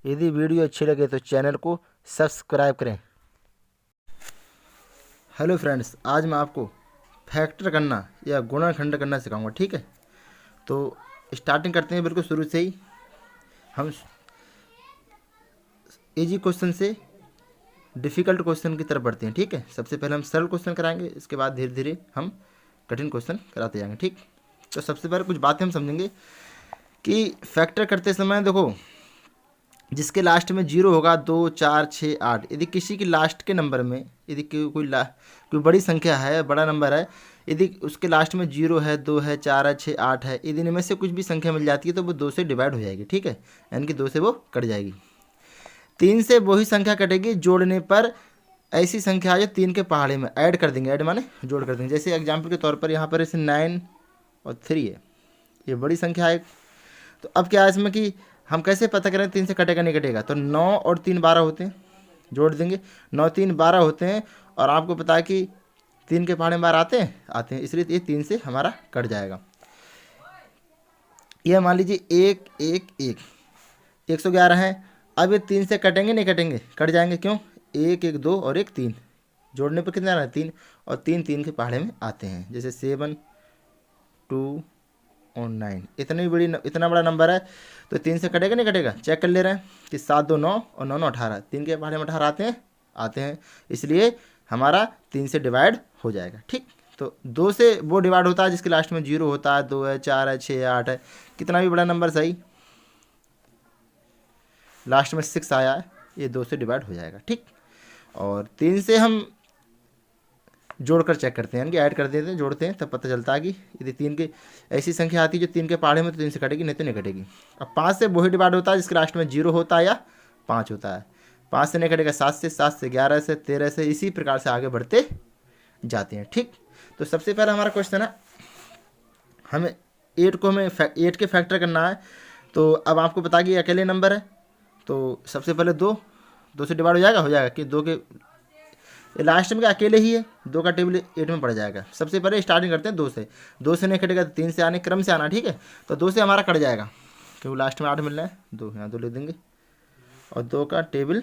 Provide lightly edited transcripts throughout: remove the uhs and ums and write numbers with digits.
यदि वीडियो अच्छी लगे तो चैनल को सब्सक्राइब करें। हेलो फ्रेंड्स, आज मैं आपको फैक्टर करना या गुणनखंड करना सिखाऊंगा। ठीक है, तो स्टार्टिंग करते हैं बिल्कुल शुरू से ही। हम इजी क्वेश्चन से डिफ़िकल्ट क्वेश्चन की तरफ बढ़ते हैं। ठीक है, सबसे पहले हम सरल क्वेश्चन कराएंगे, इसके बाद धीरे धीरे हम कठिन क्वेश्चन कराते जाएंगे। ठीक, तो सबसे पहले कुछ बातें हम समझेंगे कि फैक्टर करते समय देखो, जिसके लास्ट में जीरो होगा, 2, 4, 6, 8, यदि किसी की लास्ट के नंबर में यदि कोई बड़ी संख्या है, बड़ा नंबर है, यदि उसके लास्ट में जीरो है, 2 है, 4 है, 6, 8 है, यदि इनमें से कुछ भी संख्या मिल जाती है तो वो 2 से डिवाइड हो जाएगी। ठीक है, यानी कि 2 से वो कट जाएगी। 3 से वही संख्या कटेगी जोड़ने पर ऐसी संख्या जो 3 के पहाड़े में ऐड कर देंगे, ऐड माने जोड़ कर देंगे। जैसे एग्जाम्पल के तौर पर यहाँ पर ऐसे 9 और 3 है, ये बड़ी संख्या है। तो अब क्या है इसमें कि हम कैसे पता करें 3 से कटेगा नहीं कटेगा? तो 9 और 3 12 होते हैं, जोड़ देंगे। 9 3 12 होते हैं, और आपको पता है कि 3 के पहाड़े में 12 आते हैं, इसलिए ये 3 से हमारा कट जाएगा। यह मान लीजिए 1 1 1 111 है। अब ये 3 से कटेंगे नहीं कटेंगे? कट जाएंगे। क्यों? 1 1 2 और 1 3, जोड़ने पर कितना आ रहा है? 3, और 3 3 के पहाड़े में आते हैं। जैसे 7 2 और 9, इतना बड़ा नंबर है, तो 3 से कटेगा नहीं कटेगा? चेक कर ले रहे हैं कि 7 2 9 और 9 9 18, 3 के पहाड़े में 18 आते हैं, इसलिए हमारा 3 से डिवाइड हो जाएगा। ठीक, तो 2 से वो डिवाइड होता है जिसके लास्ट में जीरो होता है, 2 है, 4 है, 6 है, 8 है, कितना भी बड़ा नंबर सही, लास्ट में 6 आया है, ये 2 से डिवाइड हो जाएगा। ठीक, और 3 से हम जोड़कर चेक करते हैं, यानी कि ऐड कर देते हैं, जोड़ते हैं, तब पता चलता है कि यदि 3 की ऐसी संख्या आती है जो 3 के पहाड़े में, तो 3 से कटेगी, नहीं तो नहीं कटेगी। अब 5 से वही डिवाइड होता है जिसके लास्ट में जीरो होता है या 5 होता है। 5 से नहीं कटेगा, 7 से, 7 से 11 से, 13 से, इसी प्रकार से आगे बढ़ते जाते हैं। ठीक, तो सबसे पहला हमारा क्वेश्चन है, हमें 8 के फैक्टर करना है। तो अब आपको बता कि अकेले नंबर है, तो सबसे पहले 2 से डिवाइड हो जाएगा कि 2 के लास्ट में अकेले ही है, 2 का टेबल 8 में पड़ जाएगा। सबसे पहले स्टार्टिंग करते हैं 2 से नहीं कटेगा तो 3 से आने क्रम से आना। ठीक है, तो 2 से हमारा कट जाएगा क्योंकि लास्ट में 8 मिल रहा है, 2 यहाँ 2 लिख देंगे, और 2 का टेबल,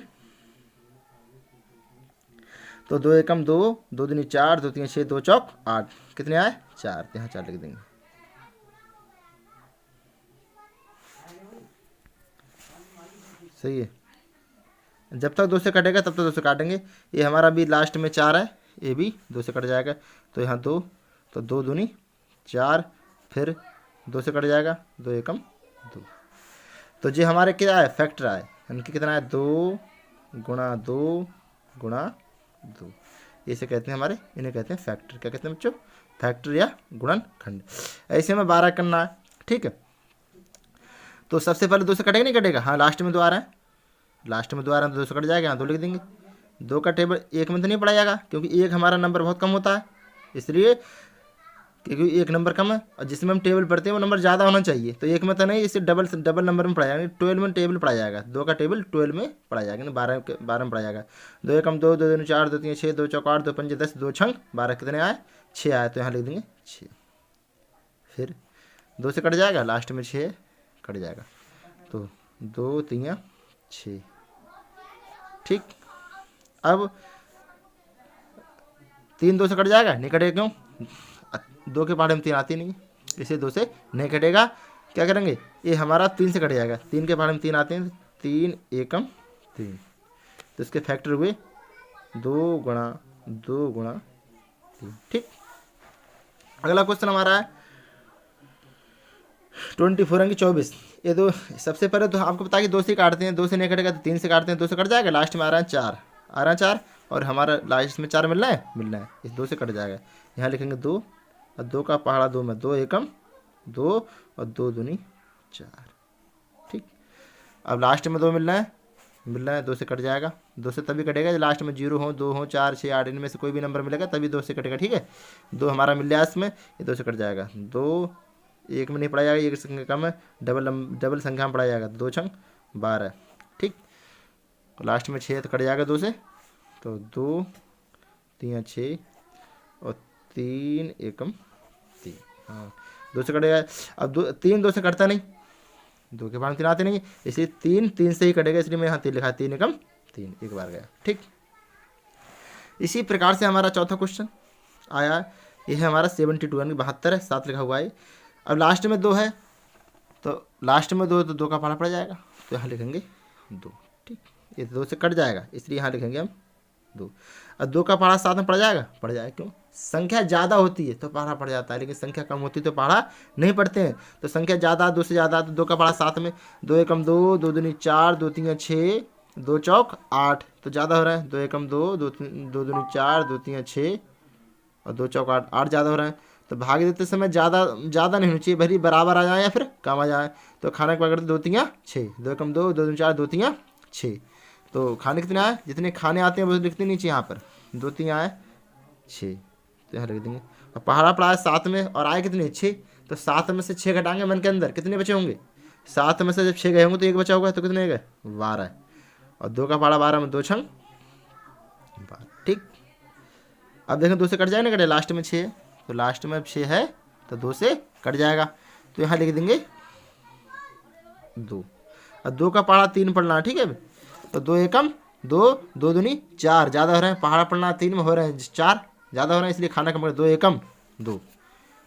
तो 2 एकम 2, 2 दूनी 4, 2 3 6, 2 चौक 8, कितने आए? 4, तो यहाँ 4 लिख देंगे। सही है, जब तक 2 से कटेगा तब तक 2 से काटेंगे। ये हमारा भी लास्ट में 4 है, ये भी 2 से कट जाएगा, तो यहाँ 2, तो 2 दूनी 4, फिर 2 से कट जाएगा, 2 एकम 2, तो ये हमारे क्या है? फैक्टर आए, यानी कि कितना है? 2 गुणा 2 गुणा 2, इसे कहते हैं हमारे, इन्हें कहते हैं फैक्टर। क्या कहते हैं बच्चों? फैक्टर या गुणनखंड। ऐसे में 12 करना है। ठीक है, तो सबसे पहले 2 से कटेगा नहीं कटेगा? हाँ, लास्ट में 2 आ रहा है, लास्ट में 2 आ रहा है, तो 2 से कट जाएगा, यहाँ 2 लिख देंगे। 2 का टेबल 1 में तो नहीं पढ़ा जाएगा क्योंकि 1 हमारा नंबर बहुत कम होता है, इसलिए क्योंकि 1 नंबर कम है, और जिसमें हम टेबल पढ़ते हैं वो नंबर ज़्यादा होना चाहिए, तो 1 में तो नहीं, इसे डबल नंबर में पढ़ा जाएगा, 12 में टेबल पढ़ा जाएगा। 2 का टेबल 12 में पढ़ा जाएगा, ना 12 में पढ़ा जाएगा। 2 एकम 2, 2 दूनी 4, 2 3 6, 2 चौक 8, 2 पंजे 10, 2 छंग 12, कितने आए? 6 आए, तो यहाँ लिख देंगे 6। फिर 2 से कट जाएगा, लास्ट में 6 कट जाएगा, तो 2 3 6। ठीक, अब 3 2 से कट जाएगा, नहीं कटेगा। क्यों? 2 के पहाड़े में 3 आती नहीं, इसे 2 से नहीं कटेगा। क्या करेंगे? ये हमारा 3 से कट जाएगा, 3 के पहाड़े में 3 आते हैं, 3 एकम 3, तो इसके फैक्टर हुए 2 गुणा 2 गुणा 3। ठीक, अगला क्वेश्चन हमारा है 24 अंक 24। ये दो, सबसे पहले तो आपको पता कि 2 से काटते हैं, 2 से नहीं कटेगा तो 3 से काटते हैं, 2 से कट जाएगा, लास्ट में आ रहा है 4, आ रहा है 4, और हमारा लास्ट में 4 मिलना है, इस 2 से कट जाएगा। यहाँ लिखेंगे 2, और 2 का पहाड़ा 2 में 2 एकम 2, और 2 दूनी 4। ठीक, अब लास्ट में 2 मिलना है, 2 से कट जाएगा। 2 से तभी कटेगा जब लास्ट में 0 हो, 2 हो, 4 6 8, इनमें से कोई भी नंबर मिलेगा तभी 2 से कटेगा। ठीक है, 2 हमारा मिल रहा है इसमें, ये 2 से कट जाएगा। 2 1 में नहीं पढ़ा जाएगा, 1 संख्या कम है, डबल संख्या में पढ़ा जाएगा, 2 छंग 12। ठीक, लास्ट में 6 तो कट जाएगा 2 से, तो 2 3 6, और 3 एकम 3, हाँ 2 से कटेगा। अब 3 2 से कटता नहीं, 2 के पहाड़े में 3 आते नहीं, इसलिए 3 3 से ही कटेगा, इसलिए मैं यहाँ 3 लिखा, 3 एकम 3, एक बार गया। ठीक, इसी प्रकार से हमारा चौथा क्वेश्चन आया, ये है हमारा 72 यानी 72 है, 7 लिखा हुआ है। अब लास्ट में 2 है, तो लास्ट में 2 तो 2 का पहाड़ा पड़ जाएगा, तो यहाँ लिखेंगे 2। ठीक, ये 2 से कट जाएगा, इसलिए यहाँ लिखेंगे हम 2। अब 2 का पहाड़ा साथ में पड़ जाएगा, पड़ जाएगा। क्यों? संख्या ज़्यादा होती है तो पहाड़ा पड़ जाता है, लेकिन संख्या कम होती है तो पहाड़ा नहीं पड़ते हैं। तो संख्या ज़्यादा, 2 से ज़्यादा, तो 2 का पहाड़ा साथ में, 2 एकम 2, 2 दूनी 4, 2 तीन 6, 2 चौक 8, तो ज़्यादा हो रहा है। 2 एकम 2, 2 दूनी 4, 2 तीन 6 और 2 चौक 8, 8 ज़्यादा हो रहा है। तो भाग देते समय ज़्यादा नहीं होनी चाहिए, भरी बराबर आ जाए या फिर कम आ जाए। तो खाने के पकड़ते 2 तीन 6, 2 एकम 2, 2 दूनी 4, 2 तीन 6, तो खाने कितने आए, जितने खाने आते हैं वो लिखते नीचे यहाँ पर, 2 तीन आए 6, तो यहाँ लिख देंगे। और पहाड़ा पड़ा है 7 में और आए कितने 6, तो 7 में से 6 घटाएंगे मन के अंदर, कितने बचे होंगे? 7 में से जब 6 गए होंगे तो 1 बचा होगा, तो कितने गए? 12। और 2 का पहाड़ा 12 में 2 छंग 12। ठीक, अब देखें 2 से कट जाएगा ना, कटे लास्ट में 6 है, तो लास्ट में 6 है तो 2 से कट जाएगा, तो यहाँ लिख देंगे 2। और 2 का पहाड़ा 3 पढ़ना, ठीक है, तो 2 एकम 2, 2 दूनी 4, ज़्यादा हो रहे हैं, पहाड़ा पढ़ना 3 में हो रहे हैं 4, ज़्यादा हो रहे हैं, इसलिए खाना कम, 2 एकम 2,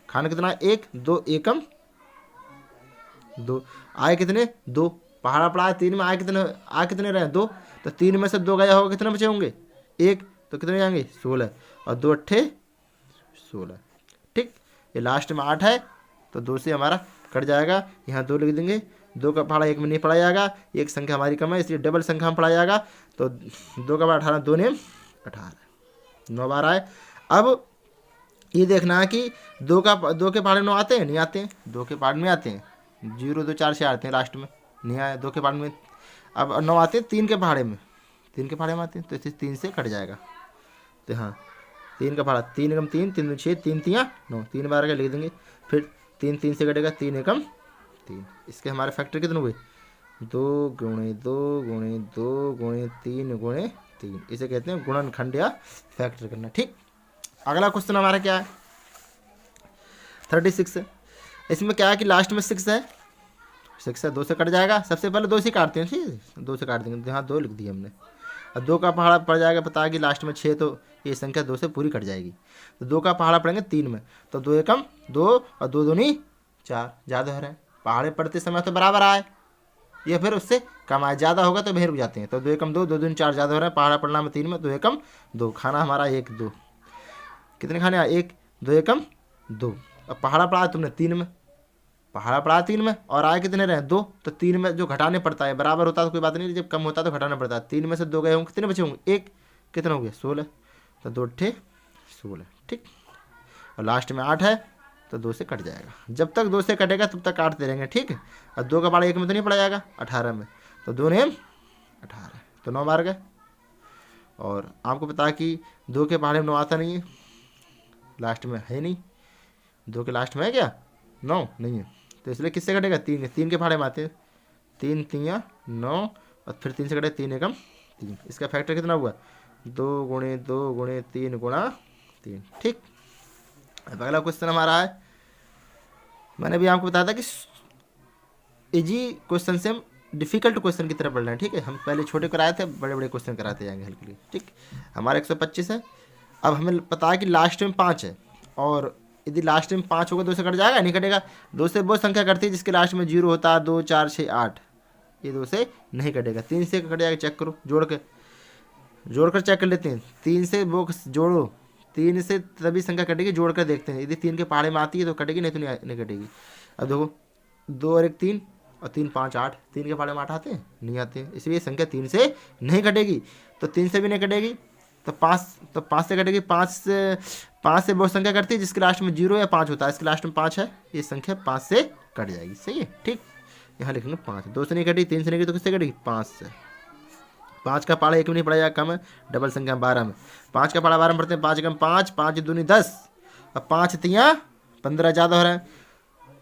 खाना कितना 1, 2 एकम 2, आए कितने 2, पहाड़ा पड़ा है 3 में, आए कितने रहे 2, तो 3 में से 2 गया होगा, कितने बचे होंगे 1, तो कितने जाएंगे 16, और 2 अट्ठे 16। ठीक, ये लास्ट में 8 है, तो 2 से हमारा कट जाएगा, यहाँ 2 लिख देंगे। 2 का पहाड़ा 1 में नहीं पढ़ा जाएगा, एक संख्या हमारी कम है, इसलिए डबल संख्या में पढ़ा जाएगा, तो 2 का पहाड़ा 18, 2 ने 18, 9 बार आए। अब ये देखना है कि 2 के पहाड़े 9 आते हैं, नहीं आते हैं, 2 के पहाड़े में आते हैं, 0 2 4 6 आते हैं, लास्ट में नहीं आए 2 के पहाड़े में। अब 9 आते हैं 3 के पहाड़े में, 3 के पहाड़े में आते हैं, तो इसे 3 से कट जाएगा, तो हाँ 3 का पहाड़ा 3 एकम 3, 3 6, 3 3 9, 3 बार का लिख देंगे, फिर 3 3 से कटेगा, 3 एकम 3। इसके हमारे फैक्टर कितने हुए? 2 गुणे 2 गुणे 2 गुणे 3 गुणे 3, इसे कहते हैं गुणनखंड या फैक्टर करना। ठीक, अगला क्वेश्चन हमारा क्या है 36 है। इसमें क्या है कि लास्ट में 6 है, 6 है, 2 से कट जाएगा, सबसे पहले 2 से काटते हैं, ठीक है, 2 से काट देंगे, यहाँ 2 लिख दिए हमने। अब 2 का पहाड़ा पड़ जाएगा, पता है कि लास्ट में 6, तो ये संख्या 2 से पूरी कट जाएगी, तो 2 का पहाड़ा पड़ेंगे 3 में, तो 2 एकम 2 और 2 दूनी 4, ज़्यादा हो रहे हैं, पहाड़े पड़ते समय तो बराबर आए, ये फिर उससे कम आए, ज़्यादा होगा तो वहीं रुक जाते हैं, तो 2 एकम 2, 2 दूनी 4, ज़्यादा हो रहे हैं, पहाड़ा पड़ना में 3 में, 2 एकम 2, खाना हमारा 1 2, कितने खाने आए 1, 2 एकम 2। अब पहाड़ा पड़ा तुमने 3 में, पहाड़ा पड़ा 3 में और आए कितने रहे 2, तो 3 में जो घटाने पड़ता है, बराबर होता है तो कोई बात नहीं, जब कम होता है तो घटाना पड़ता है। 3 में से 2 गए होंगे, कितने बचे होंगे 1, कितना हो गया 16, तो 2 अट्ठे 16। ठीक, और लास्ट में 8 है, तो 2 से कट जाएगा, जब तक 2 से कटेगा तब तक काटते रहेंगे। ठीक है, और 2 का पहाड़ा 1 में तो नहीं पड़ा जाएगा, 18 में, तो 2 ने 18, तो 9 मार गए। और आपको पता है कि 2 के पहाड़े में 9 आता नहीं है, लास्ट में है नहीं, 2 के लास्ट में है क्या 9 नहीं है, तो इसलिए किससे कटेगा 3 के पहाड़े में आते हैं, 3 3 9 और फिर 3 से कटे 3 एकम 3, इसका फैक्टर कितना हुआ 2 गुणे 2 गुणे 3 गुणा 3। ठीक, अब अगला क्वेश्चन हमारा है, मैंने भी आपको बताया था कि इजी क्वेश्चन से हम डिफिकल्ट क्वेश्चन की तरफ बढ़ रहे हैं। ठीक है, हम पहले छोटे कराए थे, बड़े बड़े क्वेश्चन कराते जाएंगे हल्के लिए। ठीक, हमारा 125 है, अब हमें पता है कि लास्ट में 5 है, और यदि लास्ट में 5 होगा 2 से कट जाएगा, नहीं कटेगा, 2 से वो संख्या कटती है जिसके लास्ट में 0 होता है, 2 4 6 8, ये 2 से नहीं कटेगा, 3 से कट जाएगा, चेक करो, जोड़कर चेक कर लेते हैं, 3 से वो जोड़ो, 3 से तभी संख्या कटेगी, जोड़कर देखते हैं, यदि 3 के पहाड़े में आती है तो कटेगी, नहीं तो नहीं कटेगी। अब देखो 2 और 1 3 और 3 5 8, 3 के पहाड़े में 8 आते हैं, नहीं आते हैं, इसलिए संख्या 3 से नहीं कटेगी, तो 3 से भी नहीं कटेगी, तो 5 से कटेगी, 5 से बहुत संख्या करती है जिसके लास्ट में 0 या 5 होता है, इसके लास्ट में 5 है, ये संख्या 5 से कट जाएगी। सही है, ठीक, यहाँ लिखेंगे 5, 2 से नहीं कटी, 3 से नहीं कटी, तो किससे कटेगी 5 से। 5 का पहाड़ा 1 में नहीं पड़ा जाएगा, कम है, डबल संख्या 12 में, 5 का पहाड़ा 12 में पढ़ते हैं, 5 कम 5, 5 दूनी 10, अब 5 3 15, ज़्यादा हो रहा है,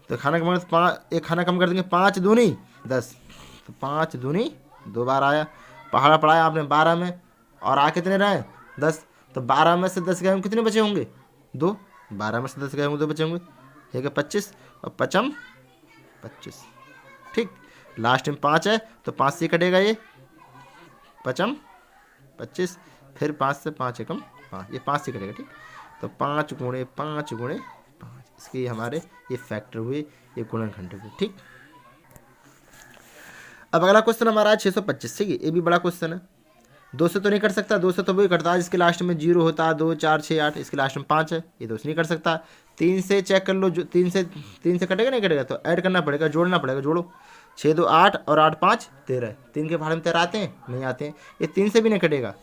तो खाना कम एक खाना कम कर देंगे, 5 दूनी 10, तो 5 दूनी 2 बार आया, पहाड़ा पढ़ाया आपने 12 में, और आ कितने रहे 10, तो 12 में से 10 गए होंगे, कितने बचे होंगे 2, 12 में से 10 गए होंगे 2 बचे होंगे, ठीक है 25, और 5 25। ठीक, लास्ट में 5 है तो 5 से कटेगा ये, पचम 25, फिर 5 से 5 एकम 5, ये 5 से कटेगा। ठीक, तो 5 गुणे 5 गुणे 5, इसके हमारे ये फैक्टर हुए, ये गुणनखंड हुए। ठीक, अब अगला क्वेश्चन हमारा है 625। ठीक है, ये भी बड़ा क्वेश्चन है। 2 से तो नहीं कर सकता, 2 से तो वही कटता है जिसके लास्ट में 0 होता है, 2 4 6 8, इसके लास्ट में 5 है, ये 2 से नहीं कर सकता। 3 से चेक कर लो, जो 3 से कटेगा नहीं कटेगा, तो ऐड करना पड़ेगा, जोड़ना पड़ेगा, जोड़ो। 6 2 8 और 8 5 13, 3 के भाड़े में 13 आते हैं, नहीं आते हैं। ये 3 से भी नहीं कटेगा,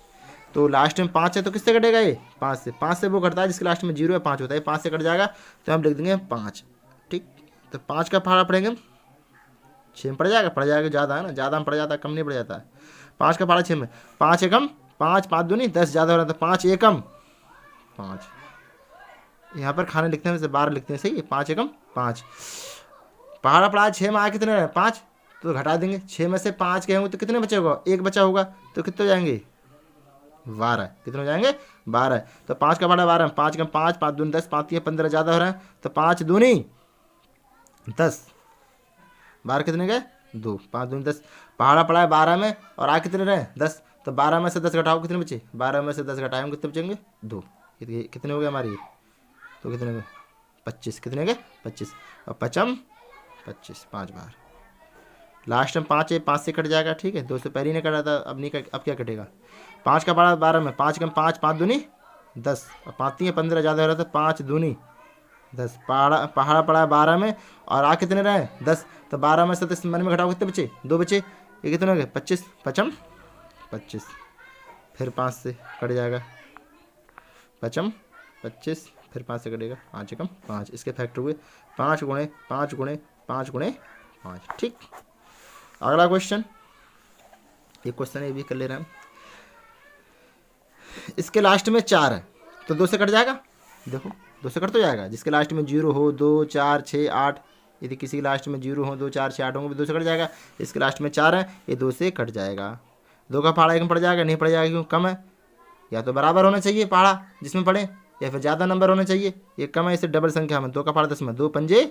तो लास्ट में 5 है तो किससे कटेगा ये, 5 से। 5 से वो कटता है जिसके लास्ट में 0 है, 5 होता है, 5 से कट जाएगा तो हम लिख देंगे 5। ठीक, तो 5 का भाड़ा पड़ेंगे 6 में पड़ जाएगा, ज़्यादा है ना, ज़्यादा में पड़ जाता है, कम नहीं पड़ जाता है। 5 का भाड़ा 6 में, 5 एकम 5, 5 दूनी 10, ज़्यादा हो रहा था, 5 एकम 5, यहाँ पर खाने लिखते हैं वैसे 12 लिखते हैं, सही है। 5 एकम 5, पहाड़ा पड़ा 6 में आए कितने रहे, 5, तो घटा देंगे। 6 में से 5 गए होंगे तो कितने बचे होगा, 1 बचा होगा, तो कितने हो जाएंगे 12, कितने हो जाएंगे 12। तो 5 का भाड़ा 12, 5 एकम 5, 5 दूनी 10, 5 15, ज़्यादा हो रहा है तो 5 दूनी 10, 12 कितने गए 2, 5 दूनी 10, पहाड़ा पड़ा है 12 में और आ कितने रहे 10, तो 12 में से 10 घटाओ कितने बचे, 12 में से 10 घटाएंगे कितने बचेंगे 2, कितने हो गए हमारी, तो कितने हो गए 25, कितने गए 25, और पचम 25 5 बार। लास्ट में 5 है, 5 से कट जाएगा। ठीक है, 2 से पहले ही नहीं कटा था, अब क्या कटेगा। 5 का भाड़ा 12 में, 5 कम 5, 5 दूनी 10, और 5 3 15, ज़्यादा हो रहा था, 5 दूनी 10, पहाड़ा पड़ा है 12 में और आ कितने रहे 10, तो 12 में से 10 मन में घटाओ कितने बचे, 2 बचे, ये कितने हो गए 25, पचम 25, फिर 5 से कट जाएगा, पचम 25, फिर 5 से कटेगा, 5 एकम 5, इसके फैक्टर हुए 5 गुणे 5 गुणे 5 गुणे 5। ठीक, अगला क्वेश्चन, ये क्वेश्चन ये भी कर ले रहे हैं। इसके लास्ट में 4 है तो 2 से कट जाएगा, देखो 2 से कट तो जाएगा, जिसके लास्ट में 0 हो, 2 4 6 8, यदि किसी के लास्ट में 0 हो, 2 4 6 8 होंगे 2 से कट जाएगा। इसके लास्ट में 4 है, ये 2 से कट जाएगा। 2 का पहाड़ा 1 में पड़ जाएगा, नहीं पड़ जाएगा क्यों, कम है, या तो बराबर होना चाहिए पहाड़ा जिसमें पड़े, या फिर ज़्यादा नंबर होना चाहिए, ये कम है, इसे डबल संख्या में 2 का पहाड़ा 10 में, 2 पंजे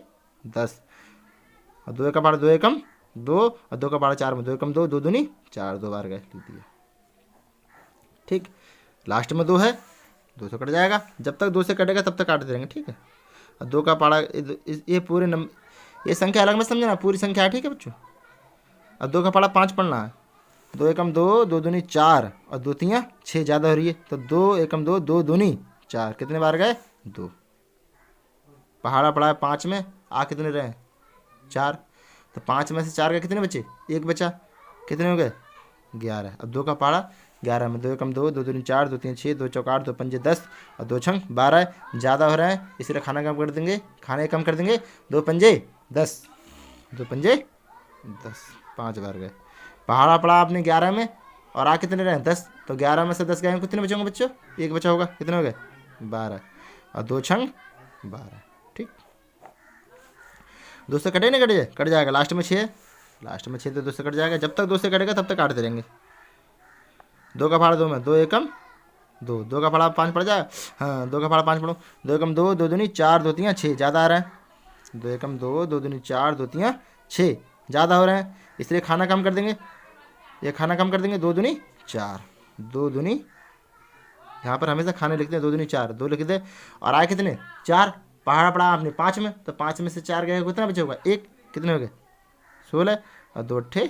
10, और 2 का पहाड़ा 2 एकम 2, और 2 का पहाड़ा 4 में, 2 एकम 2, 2 दूनी 4, 2 बार गए, लिख दिया। ठीक, लास्ट में 2 है, 2 से कट जाएगा, जब तक 2 से कटेगा तब तक काटते रहेंगे। ठीक है, और 2 का पहाड़ा ये पूरे नंबर, ये संख्या अलग में समझना, पूरी संख्या है। ठीक है बच्चों, और 2 का पहाड़ा 5 पढ़ना है, 2 एकम 2, 2 दूनी 4, और 2 3 6, ज़्यादा हो रही है, तो 2 एकम 2, 2 दूनी 4, कितने बार गए 2, पहाड़ा पड़ा है 5 में, आ कितने रहे 4, तो 5 में से 4 गए, कितने बचे 1 बचा, कितने हो गए 11। अब 2 का पहाड़ा 11 में, 2 एकम 2, 2 दूनी 4, 2 3 6, 2 चौक 8, 2 पंजे 10, और 2 छंग 12, ज़्यादा हो रहा है इसलिए खाना कम कर देंगे, खाने कम कर देंगे, 2 पंजे 10, 2 पंजे 10, 5 बार गए। पहाड़ा पड़ा आपने 11 में और आ कितने रहे 10, तो 11 में से 10 गए, कितने बचे होंगे बच्चों, 1 बचा होगा, कितने हो गए 12, और 2 छंग 12। ठीक, 2 से कटे नहीं कटे, कट जाएगा, लास्ट में 6, लास्ट में 6 तो 2 से कट जाएगा, जब तक 2 से कटेगा तब तक काटते रहेंगे। 2 का भाड़ा 2 में, 2 एकम 2, 2 का भाड़ा 5 पड़ जाएगा, हाँ 2 का भाड़ा 5 पढ़ो, 2 एकम 2, 2 दूनी 4, 2 3 6, ज़्यादा आ रहा है, 2 एकम 2, 2 दूनी 4, 2 3 6, ज़्यादा हो रहे हैं, इसलिए खाना कम कर देंगे, ये खाना कम कर देंगे, 2 दूनी 4, 2 दूनी, यहाँ पर हमेशा खाने लिखते हैं, 2 दूनी 4, 2 लिख दे, और आए कितने 4, पहाड़ा पड़ा आपने 5 में, तो 5 में से 4 गए, कितना बचे होगा 1, कितने हो गए 16, और 2 अट्ठे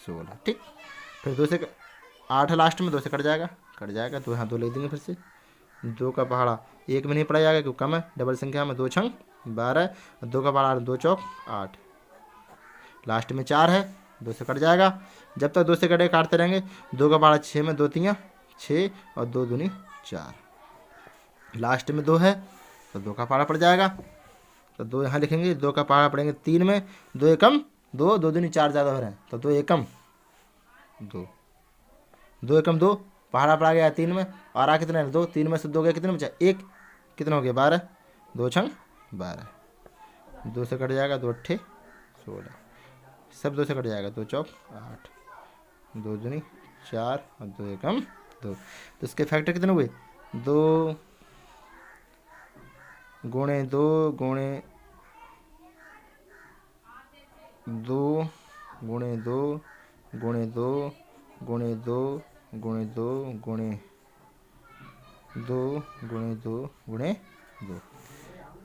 16। ठीक, फिर 2 से 8 लास्ट में, 2 से कट जाएगा, तो यहाँ 2 लिख देंगे फिर से। 2 का पहाड़ा 1 में नहीं पड़ा जाएगा क्योंकि कम है, डबल संख्या में, 2 छंग 12, और 2 का पहाड़ा 2 चौक 8, लास्ट में 4 है, 2 से कट जाएगा, जब तक 2 से कटे काटते रहेंगे। 2 का पहाड़ा 6 में, 2 3 6, और 2 दूनी 4, लास्ट में 2 है तो 2 का पहाड़ा पड़ जाएगा, तो 2 यहाँ लिखेंगे, 2 का पहाड़ा पड़ेंगे 3 में, 2 एकम 2, 2 दूनी 4, ज़्यादा हो रहे हैं, तो 2 एकम 2, 2 एकम 2, पहाड़ा पड़ा गया 3 में, और आ कितने 2, 3 में से 2 गए, कितने बचा 1, कितना हो गया 12, 2 छंग 12, 2 से कट जाएगा, 2 अट्ठे 16, सब 2 से कट जाएगा, 2 चौक 8, 2 दूनी 4, और 2 एकम 2, तो इसके फैक्टर कितने हुए 2 गुणे 2 गुणे दो गुणे दो गुणे दो गुणे दो गुणे दो गुणे दो गुणे दो गुणे दो।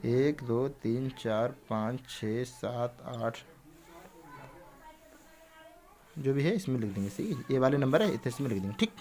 1 2 3 4 5 6 7 8 जो भी है इसमें लिख देंगे। सही, ये वाले नंबर है इतने इसमें लिख देंगे। ठीक।